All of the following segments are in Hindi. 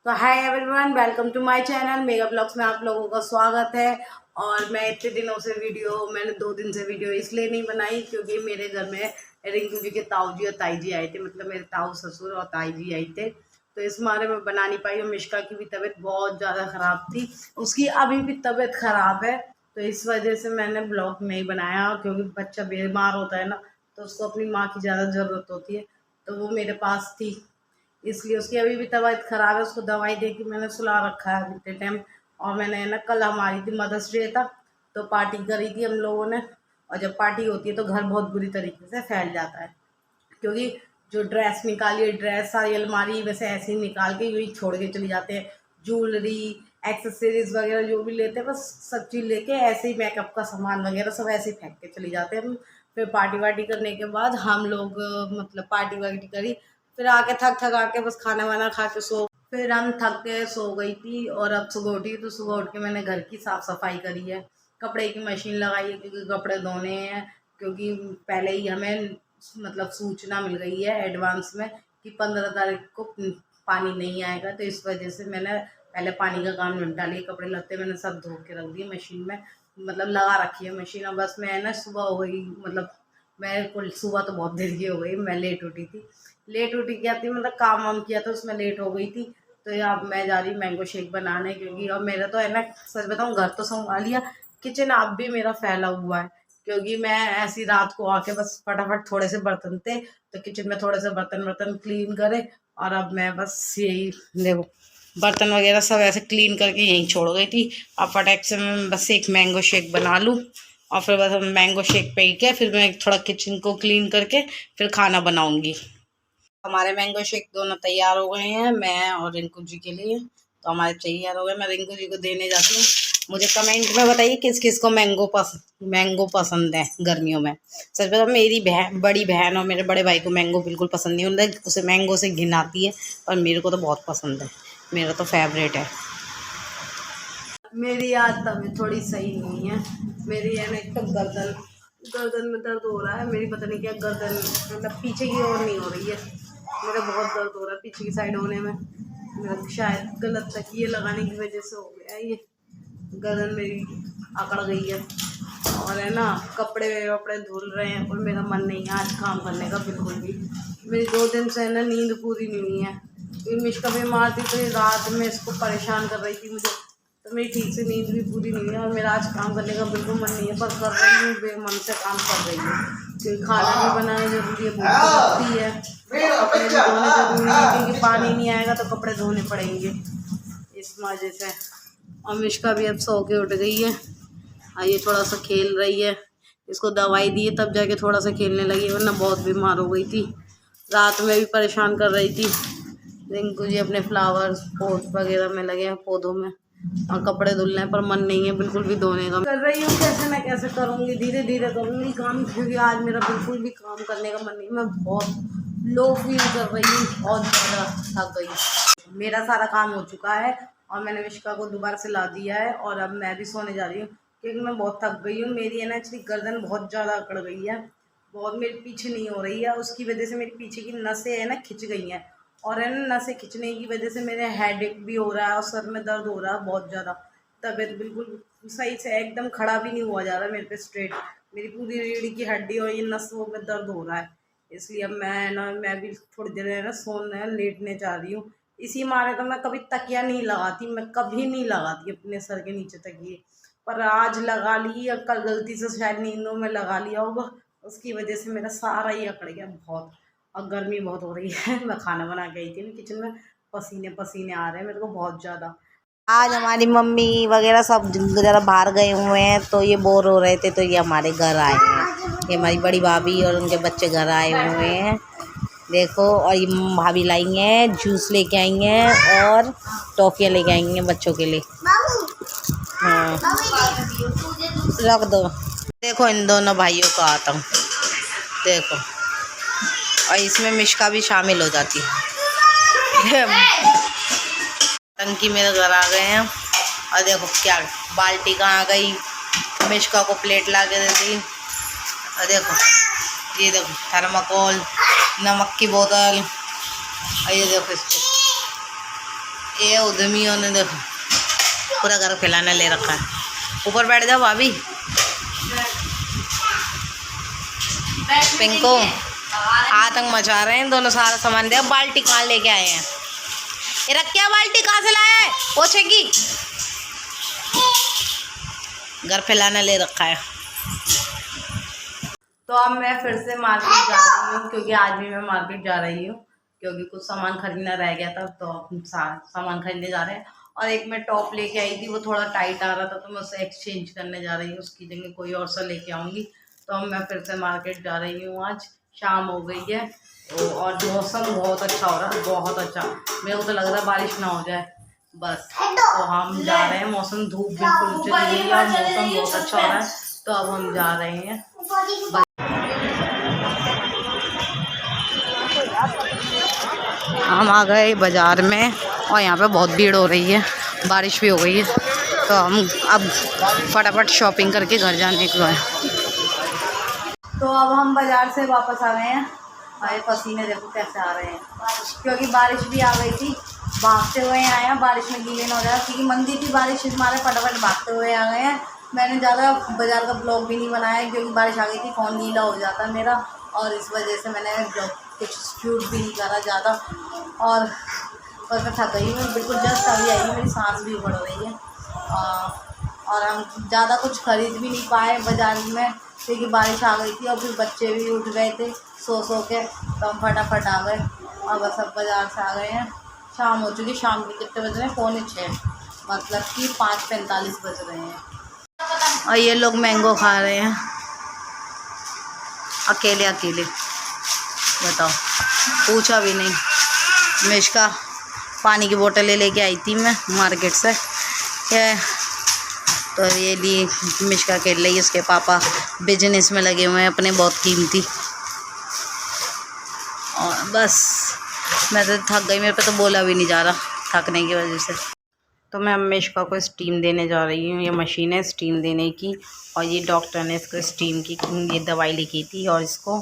तो hi everyone, welcome to my channel Mega Blogs में आप लोगों का स्वागत है। और मैं इतने दिनों से मैंने 2 दिन से वीडियो इसलिए नहीं बनाई क्योंकि मेरे घर में रिंकू जी के ताऊ जी और ताई जी आए थे, मतलब मेरे ताऊ ससुर और ताई जी आए थे। तो इस मारे में बना नहीं पाई और मिश्का की भी तबीयत बहुत ज़्यादा ख़राब थी, उसकी अभी भी तबीयत ख़राब है। तो इस वजह से मैंने ब्लॉग नहीं बनाया क्योंकि बच्चा बीमार होता है ना, तो उसको अपनी माँ की ज़्यादा ज़रूरत होती है। तो वो मेरे पास थी, इसलिए उसकी अभी भी तबीयत ख़राब है। उसको दवाई दे के मैंने सुला रखा है इतने टाइम। और मैंने ना, कल हमारी थी मदर्स डे था, तो पार्टी करी थी हम लोगों ने। और जब पार्टी होती है तो घर बहुत बुरी तरीके से फैल जाता है, क्योंकि जो ड्रेस निकाली है, ड्रेस सारी अलमारी में से ऐसे ही निकाल के यूँ ही छोड़ के चली जाते हैं। ज्वेलरी, एक्सेसरीज वगैरह जो भी लेते हैं, बस सब चीज़ लेके ऐसे ही, मेकअप का सामान वगैरह सब ऐसे ही फेंक के चली जाते हैं। फिर पार्टी वार्टी करने के बाद हम लोग मतलब पार्टी वार्टी करी, फिर आके थक आके बस खाना वाना खा के सो, फिर हम थक के सो गई थी। और अब सुबह उठी तो सुबह उठ के मैंने घर की साफ़ सफाई करी है, कपड़े की मशीन लगाई है क्योंकि कपड़े धोने हैं। क्योंकि पहले ही हमें मतलब सूचना मिल गई है एडवांस में कि 15 तारीख को पानी नहीं आएगा, तो इस वजह से मैंने पहले पानी का काम निपटा लिया। कपड़े लत्ते मैंने सब धो के रख दिए मशीन में, मतलब लगा रखी है मशीन। और बस मैं ना सुबह हो गई, मतलब मैं कुल सुबह तो बहुत देर की हो गई, मैं लेट उठी थी। लेट उठी क्या थी, मतलब काम वाम किया था उसमें लेट हो गई थी। तो ये अब मैं जा रही मैंगो शेक बनाने, क्योंकि और मेरा तो है ना, सच बताऊँ, घर तो संभाल लिया, किचन अब भी मेरा फैला हुआ है। क्योंकि मैं ऐसी रात को आके बस फटाफट थोड़े से बर्तन थे, तो किचन में थोड़े से बर्तन वर्तन क्लीन करे। और अब मैं बस यही देखो, बर्तन वगैरह सब ऐसे क्लीन करके यहीं छोड़ गई थी। अब फटाक से मैं बस एक मैंगो शेक बना लूँ, और फिर बस मैंगो शेक पे ही क्या, फिर मैं थोड़ा किचन को क्लीन करके फिर खाना बनाऊंगी। हमारे मैंगो शेक दोनों तैयार हो गए हैं, मैं और रिंकू जी के लिए। तो हमारे तैयार हो गए, मैं रिंकू जी को देने जाती हूँ। मुझे कमेंट में बताइए किस किस को मैंगो पसंद है गर्मियों में। सच बताओ, मेरी बहन, बड़ी बहन और मेरे बड़े भाई को मैंगो बिल्कुल पसंद नहीं होता, उसे मैंगो से घिन आती है। पर मेरे को तो बहुत पसंद है, मेरा तो फेवरेट है। मेरी आज तबीयत थोड़ी सही नहीं है। मेरी है ना, एक तो गर्दन गर्दन में दर्द हो रहा है मेरी, पता नहीं क्या गर्दन, मतलब पीछे की ओर नहीं हो रही है, मेरा बहुत दर्द हो रहा है पीछे की साइड होने में। मेरा शायद गलत तकिए लगाने की वजह से हो गया है ये, गर्दन मेरी अकड़ गई है। और है ना, कपड़े वपड़े धुल रहे हैं और मेरा मन नहीं है आज काम करने का बिल्कुल भी। मेरी 2 दिन से है ना नींद पूरी नहीं हुई है, क्योंकि मिश्का बीमार थी तो ये रात में इसको परेशान कर रही थी मुझे, तो मेरी ठीक से नींद भी पूरी नहीं है। और मेरा आज काम करने का बिल्कुल मन नहीं है, पर कर रही हूँ, बेमन से काम कर रही हूँ, क्योंकि खाना भी बनाना जरूरी है, भूख तो लगती है, कपड़े भी धोने जरूरी है, क्योंकि पानी नहीं आएगा तो कपड़े धोने पड़ेंगे इस वजह से। और मिश्का भी अब सो के उठ गई है, ये थोड़ा सा खेल रही है, इसको दवाई दी है तब जाके थोड़ा सा खेलने लगी, वरना बहुत बीमार हो गई थी। रात में भी परेशान कर रही थी। रिंकू जी अपने फ्लावर्स पॉट वगैरह में लगे हैं, पौधों में, और कपड़े धुलने पर मन नहीं है बिल्कुल भी धोने का। कर रही हूँ, कैसे ना कैसे करूँगी, धीरे धीरे करूँगी काम, क्योंकि आज मेरा बिल्कुल भी काम करने का मन नहीं। मैं बहुत लो फील कर रही हूँ, बहुत ज़्यादा थक गई। मेरा सारा काम हो चुका है और मैंने मिश्का को दोबारा से ला दिया है, और अब मैं भी सोने जा रही हूँ, क्योंकि मैं बहुत थक गई हूँ। मेरी है ना एक्चुअली गर्दन बहुत ज़्यादा अकड़ गई है, बहुत मेरे पीछे नहीं हो रही है, उसकी वजह से मेरी पीछे की नसें है ना खिंच गई हैं। और है ना, नसें खिंचने की वजह से मेरे हेडेक भी हो रहा है और सर में दर्द हो रहा है बहुत ज़्यादा। तबीयत बिल्कुल सही से एकदम खड़ा भी नहीं हुआ जा रहा मेरे पे स्ट्रेट, मेरी पूरी रीढ़ की हड्डी और ये नसों में दर्द हो रहा है। इसलिए अब मैं भी थोड़ी देर है ना सोने लेटने जा रही हूँ। इसी मारे तो मैं कभी तकिया नहीं लगाती, मैं कभी नहीं लगाती अपने सर के नीचे तकिए, पर आज लगा ली, और कल गलती से शायद नींदों में लगा लिया होगा, उसकी वजह से मेरा सारा ही अकड़ गया बहुत। और गर्मी बहुत हो रही है मैं खाना बना के आई थी ना किचन में, पसीने पसीने आ रहे हैं मेरे को बहुत ज़्यादा। आज हमारी मम्मी वगैरह सब ज़रा बाहर गए हुए हैं, तो ये बोर हो रहे थे, तो ये हमारे घर आए हैं। ये हमारी बड़ी भाभी और उनके बच्चे घर आए हुए हैं, देखो। और ये भाभी लाई हैं, जूस लेके आई हैं और टॉफ़ियाँ लेके आई हैं बच्चों के लिए। हाँ, रख दो। देखो इन दोनों भाइयों का आता हूँ, देखो। और इसमें मिश्का भी शामिल हो जाती है। टंकी मेरे घर आ गए हैं, और देखो क्या बाल्टी कहाँ गई, मिश्का को प्लेट ला के दे दी। और देखो, ये देखो थर्माकोल, नमक की बोतल, और ये देखो इसको, ये उद्यमियों ने देखो पूरा घर फैलाने ले रखा है। ऊपर बैठ जाओ भाभी। पिंको आतंक मचा रहे हैं दोनों, सारा सामान दे। बाल्टी कहाँ लेके आए हैं? ये रखिया बाल्टी कहाँ से लाया है? पोछे की घर फैलाने ले रखा है। तो अब मैं फिर से मार्केट जा रही हूँ, क्योंकि आज भी मैं मार्केट जा रही हूँ, क्योंकि कुछ सामान खरीदना रह गया था, तो अब सामान खरीदने जा रहे हैं। और एक मैं टॉप लेके आई थी, वो थोड़ा टाइट आ रहा था, तो मैं उसे एक्सचेंज करने जा रही हूँ, उसकी जगह कोई और सा लेके आऊँगी। तो अब मैं फिर से मार्केट जा रही हूँ। आज शाम हो गई है और मौसम बहुत अच्छा हो रहा है, बहुत अच्छा। मेरे को तो लग रहा है बारिश ना हो जाए बस। तो हम जा रहे हैं, मौसम धूप बिल्कुल चली गई है और मौसम बहुत अच्छा हो रहा है, तो अब हम जा रहे हैं। हम आ गए बाज़ार में और यहाँ पे बहुत भीड़ हो रही है, बारिश भी हो गई है, तो हम अब फटाफट शॉपिंग करके घर जाने को है। तो अब हम बाज़ार से वापस आ गए हैं। हमारे पसीने देखो कैसे आ रहे हैं, क्योंकि बारिश भी आ गई थी। भागते हुए आए हैं, बारिश में गीले न हो जाए, क्योंकि मंदी थी बारिश, हमारे फटाफट भागते हुए आ गए हैं। मैंने ज़्यादा बाज़ार का ब्लॉग भी नहीं बनाया, क्योंकि बारिश आ गई थी, फ़ोन गीला हो जाता मेरा, और इस वजह से मैंने ब्लॉग कुछ शूट भी नहीं करा ज़्यादा। और बस मैं थक गई हूँ, बिल्कुल जस्ट अभी आई हूँ, मेरी सांस भी बढ़ रही है। और हम ज़्यादा कुछ ख़रीद भी नहीं पाए बाज़ार में, क्योंकि बारिश आ गई थी और फिर बच्चे भी उठ गए थे सो के, तो हम फटाफट आ गए और बस अब बाज़ार से आ गए हैं। शाम हो चुकी, शाम के कितने बज रहे हैं? 4:45, मतलब कि 5:45 बज रहे हैं। और ये लोग मैंगो खा रहे हैं अकेले अकेले, बताओ, पूछा भी नहीं। मिष्का पानी की बोतलें लेके आई थी मैं मार्केट से, क्या तो ये लिए मिष्का खेल रही है, उसके पापा बिजनेस में लगे हुए हैं अपने, बहुत कीमती। और बस मैं तो थक गई, मेरे पे तो बोला भी नहीं जा रहा थकने की वजह से। तो मैं मिष्का को स्टीम देने जा रही हूँ। ये मशीन है स्टीम देने की, और ये डॉक्टर ने इसको स्टीम की ये दवाई लिखी थी, और इसको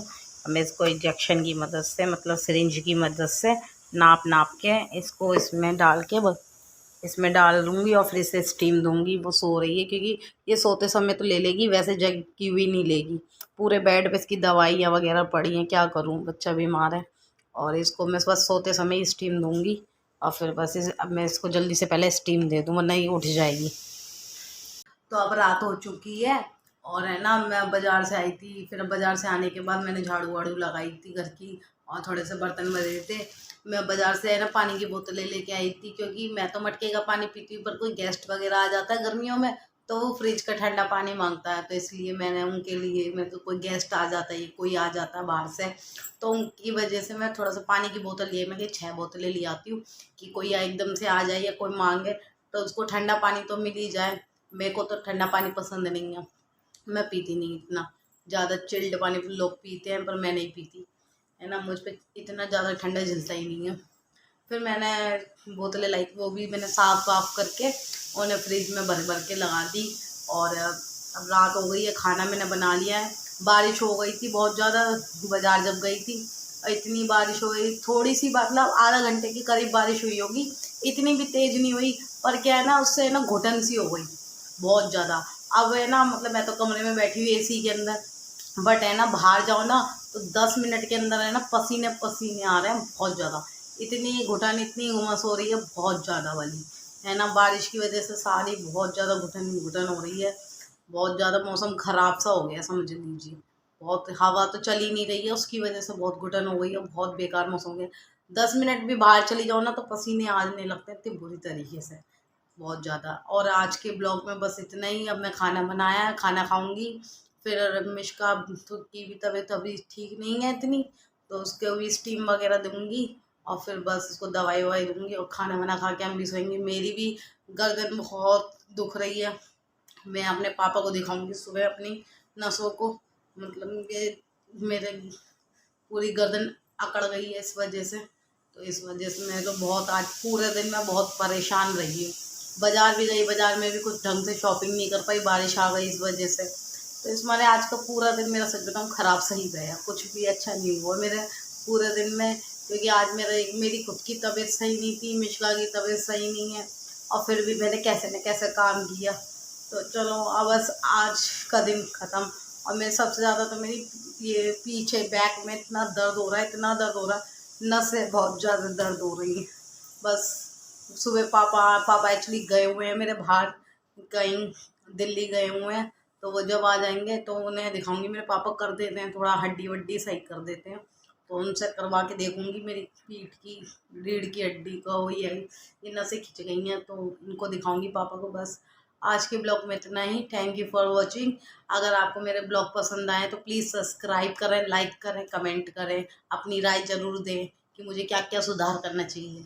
मैं इसको इंजेक्शन की मदद से, मतलब सिरिंज की मदद से नाप के इसको इसमें डाल के बस इसमें डाल दूँगी और फिर इसे स्टीम दूँगी। वो सो रही है, क्योंकि ये सोते समय तो ले लेगी, वैसे जग की हुई नहीं लेगी। पूरे बेड पे इसकी दवाइयाँ वगैरह पड़ी हैं, क्या करूँ, बच्चा बीमार है। और इसको मैं बस सोते समय ही स्टीम दूँगी, और फिर बस अब मैं इसको जल्दी से पहले स्टीम दे दूँ, वरना ही उठ जाएगी। तो अब रात हो चुकी है, और है ना, मैं बाज़ार से आई थी, फिर बाज़ार से आने के बाद मैंने झाड़ू वाड़ू लगाई थी घर की, और थोड़े से बर्तन बजे थे। मैं बाज़ार से है ना पानी की बोतलें लेके आई थी, क्योंकि मैं तो मटके का पानी पीती हूँ, पर कोई गेस्ट वगैरह आ जाता है गर्मियों में, तो वो फ्रिज का ठंडा पानी मांगता है, तो इसलिए मैंने उनके लिए, मेरे को कोई गेस्ट आ जाता है, कोई आ जाता है बाहर से, तो उनकी वजह से मैं थोड़ा सा पानी की बोतल लिए, मैं 6 बोतलें ले आती हूँ, कि कोई एकदम से आ जाए या कोई मांगे तो उसको ठंडा पानी तो मिल ही जाए। मेरे को तो ठंडा पानी पसंद नहीं है, मैं पीती नहीं इतना ज़्यादा। चिल्ड पानी लोग पीते हैं, पर मैं नहीं पीती, है ना, मुझ पे इतना ज़्यादा ठंडा जलता ही नहीं है। फिर मैंने बोतलें लाई, वो भी मैंने साफ़ वाफ करके उन्हें फ्रिज में भर भर के लगा दी। और अब रात हो गई है, खाना मैंने बना लिया है। बारिश हो गई थी बहुत ज़्यादा, बाज़ार जब गई थी, इतनी बारिश हो गई, थोड़ी सी मतलब आधा घंटे के करीब बारिश हुई होगी, इतनी भी तेज़ नहीं हुई, पर क्या है ना, उससे है ना घुटन सी हो गई बहुत ज़्यादा। अब है ना, मतलब मैं तो कमरे में बैठी हुई एसी के अंदर, बट है ना बाहर जाओ ना तो 10 मिनट के अंदर है ना पसीने पसीने आ रहे हैं बहुत ज़्यादा। इतनी घुटन, इतनी उमस हो रही है बहुत ज़्यादा वाली, है ना, बारिश की वजह से सारी बहुत ज़्यादा घुटन घुटन हो रही है। बहुत ज़्यादा मौसम ख़राब सा हो गया समझ लीजिए, बहुत हवा तो चल ही नहीं रही है, उसकी वजह से बहुत घुटन हो गई है, बहुत बेकार मौसम हो गया। 10 मिनट भी बाहर चली जाओ ना तो पसीने आने लगते हैं इतनी बुरी तरीके से, बहुत ज़्यादा। और आज के ब्लॉग में बस इतना ही। अब मैं खाना बनाया है, खाना खाऊंगी, फिर मिष्का की भी तबीयत अभी ठीक नहीं है इतनी, तो उसके भी स्टीम वगैरह दूंगी, और फिर बस उसको दवाई ववाई दूंगी, और खाना वाना खा के हम भी सोएंगे। मेरी भी गर्दन बहुत दुख रही है, मैं अपने पापा को दिखाऊंगी सुबह अपनी नसों को, मतलब कि मेरे पूरी गर्दन अकड़ गई है इस वजह से। तो इस वजह से मैं तो बहुत, आज पूरे दिन मैं बहुत परेशान रही हूँ। बाज़ार भी गई, बाज़ार में भी कुछ ढंग से शॉपिंग नहीं कर पाई, बारिश आ गई इस वजह से। तो इस मारे आज का पूरा दिन मेरा सच बताऊँ ख़राब सही गया, कुछ भी अच्छा नहीं हुआ मेरे पूरे दिन में। क्योंकि आज मेरी खुद की तबीयत सही नहीं थी, मिश्का की तबीयत सही नहीं है, और फिर भी मैंने कैसे न कैसे काम किया। तो चलो अब बस आज का दिन ख़त्म। और मेरे सबसे ज़्यादा तो मेरी ये पीछे बैक में इतना दर्द हो रहा है, इतना दर्द हो रहा है, नसें बहुत ज़्यादा दर्द हो रही हैं। बस सुबह पापा एक्चुअली गए हुए हैं मेरे बाहर, कहीं दिल्ली गए हुए हैं, तो वो जब आ जाएंगे तो उन्हें दिखाऊंगी। मेरे पापा कर देते हैं, थोड़ा हड्डी वड्डी सही कर देते हैं, तो उनसे करवा के देखूंगी मेरी पीठ की रीढ़ की हड्डी का वही है, ये नसें खिंच गई हैं, तो उनको दिखाऊंगी पापा को। बस आज के ब्लॉग में इतना ही। Thank you for watching. अगर आपको मेरे ब्लॉग पसंद आए तो प्लीज़ सब्सक्राइब करें, लाइक करें, कमेंट करें, अपनी राय ज़रूर दें कि मुझे क्या क्या सुधार करना चाहिए।